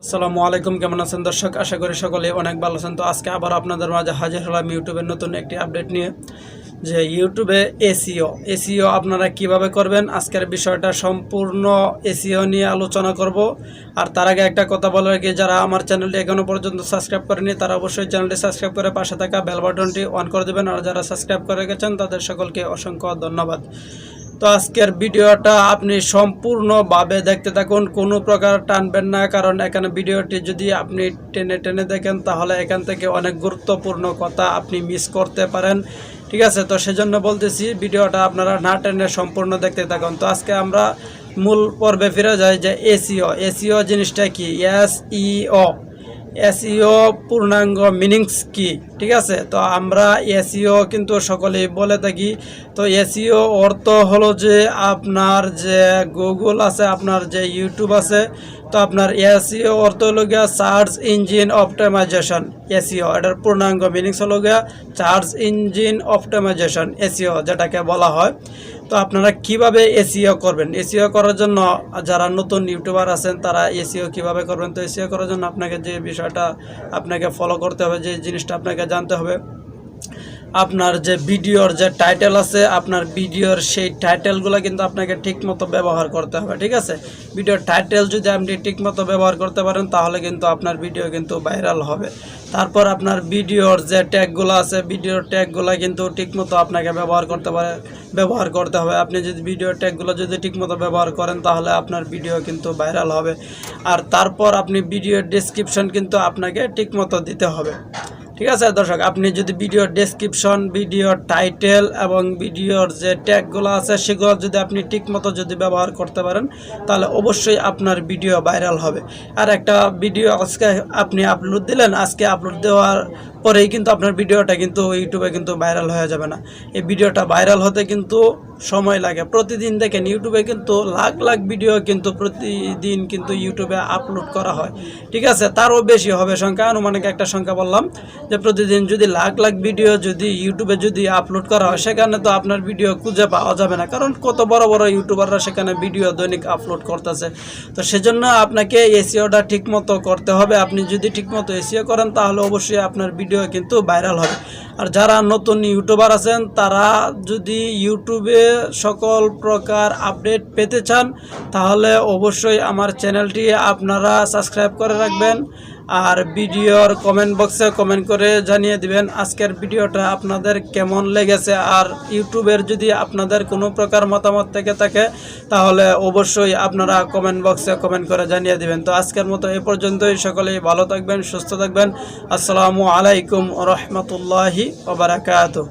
আসসালামু আলাইকুম, কেমন আছেন দর্শক? আশা করি সকলে অনেক ভালো আছেন। তো আজকে আবার আপনাদের মাঝে হাজির হলাম ইউটিউবের নতুন একটি আপডেট নিয়ে, যে ইউটিউবে এসইও আপনারা কিভাবে করবেন। আজকের বিষয়টা সম্পূর্ণ এসইও নিয়ে আলোচনা করব। আর তার আগে একটা কথা বলার কি, যারা আমার চ্যানেলটি এখনও পর্যন্ত সাবস্ক্রাইব করেনি তারা অবশ্যই চ্যানেলটি সাবস্ক্রাইব করে পাশে থাকা বেল বাটনটি অন করে দেবেন। আর যারা সাবস্ক্রাইব করে গেছেন তাদের সকলকে অসংখ্য ধন্যবাদ। তো আজকের ভিডিওটা আপনি সম্পূর্ণভাবে দেখতে থাকুন, কোনো প্রকার টানবেন না, কারণ এখানে ভিডিওটি যদি আপনি টেনে টেনে দেখেন তাহলে এখান থেকে অনেক গুরুত্বপূর্ণ কথা আপনি মিস করতে পারেন। ঠিক আছে, তো সেজন্য বলতেছি ভিডিওটা আপনারা না টেনে সম্পূর্ণ দেখতে থাকুন। তো আজকে আমরা মূল পর্বে ফিরে যাই, যে এসইও জিনিসটা কি। এসইও পূর্ণাঙ্গ মিনিংস কি, ঠিক আছে। তো আমরা এসইও কিন্তু সকলেই বলে থাকি। তো এসইও অর্থ হলো যে আপনার যে গুগল আছে, আপনার যে ইউটিউব আছে, তো আপনার এসইও অর্থ হলো গিয়া সার্চ ইঞ্জিন অপটিমাইজেশন। এসইও এটার পূর্ণাঙ্গ মিনিংস হলো গিয়া সার্চ ইঞ্জিন অপটিমাইজেশন, এসইও যেটাকে বলা হয়। তো আপনারা কিভাবে এসইও করবেন, এসইও করার জন্য যারা নতুন ইউটিউবার আছেন তারা এসইও কিভাবে করবেন। তো এসইও করার জন্য আপনাকে যে বিষয়টা আপনাকে ফলো করতে হবে, যে জিনিসটা আপনাকে জানতে হবে, আপনার যে ভিডিওর যে টাইটেল আছে, আপনার ভিডিওর সেই টাইটেলগুলো কিন্তু আপনাকে ঠিকমতো ব্যবহার করতে হবে। ঠিক আছে, ভিডিওর টাইটেল যদি আপনি ঠিকমতো ব্যবহার করতে পারেন তাহলে কিন্তু আপনার ভিডিও কিন্তু ভাইরাল হবে। তারপর আপনার ভিডিওর যে ট্যাগগুলো আছে, ভিডিওর ট্যাগগুলো কিন্তু ঠিকমতো আপনাকে ব্যবহার করতে হবে। আপনি যদি ভিডিওর ট্যাগগুলো যদি ঠিকমতো ব্যবহার করেন তাহলে আপনার ভিডিও কিন্তু ভাইরাল হবে। আর তারপর আপনি ভিডিওর ডেসক্রিপশন কিন্তু আপনাকে ঠিকমতো দিতে হবে। ঠিক আছে দর্শক, আপনি যদি ভিডিওর ডেসক্রিপশন, ভিডিওর টাইটেল এবং ভিডিওর যে ট্যাগগুলো আছে সেগুলো যদি আপনি ঠিকমতো যদি ব্যবহার করতে পারেন তাহলে অবশ্যই আপনার ভিডিও ভাইরাল হবে। আর একটা ভিডিও আজকে আপনি আপলোড দিলেন, আজকে আপলোড দেওয়ার পরেই কিন্তু আপনার ভিডিওটা কিন্তু ইউটিউবে কিন্তু ভাইরাল হয়ে যাবে না। এই ভিডিওটা ভাইরাল হতে কিন্তু সময় লাগে। প্রতিদিন দেখেন ইউটিউবে কিন্তু লাখ লাখ ভিডিও কিন্তু প্রতিদিন কিন্তু ইউটিউবে আপলোড করা হয়। ঠিক আছে, তারও বেশি হবে সংখ্যা, আনুমানিক একটা সংখ্যা বললাম, যে প্রতিদিন যদি লাখ লাখ ভিডিও যদি ইউটিউবে যদি আপলোড করা হয় সেখানে তো আপনার ভিডিও খুঁজে পাওয়া যাবে না, কারণ কত বড় বড় ইউটিউবাররা সেখানে ভিডিও দৈনিক আপলোড করতেছে। তো সেজন্য আপনাকে এসইওটা ঠিকমতো করতে হবে। আপনি যদি ঠিকমতো এসইও করেন তাহলে অবশ্যই আপনার ভিডিও কিন্তু ভাইরাল হবে। আর যারা নতুন ইউটিউবার আছেন তারা যদি ইউটিউবে সকল প্রকার আপডেট পেতে চান তাহলে অবশ্যই আমার চ্যানেলটি আপনারা সাবস্ক্রাইব করে রাখবেন। আর ভিডিওর কমেন্ট বক্সে কমেন্ট করে জানিয়ে দিবেন আজকের ভিডিওটা আপনাদের কেমন লেগেছে। আর ইউটিউবের যদি আপনাদের কোনো প্রকার মতামত থেকে থাকে তাহলে অবশ্যই আপনারা কমেন্ট বক্সে কমেন্ট করে জানিয়ে দিবেন। তো আজকের মতো এ পর্যন্তই। সকলেই ভালো থাকবেন, সুস্থ থাকবেন। আসসালামু আলাইকুম ওয়া রাহমাতুল্লাহি ওয়া বারাকাতুহু।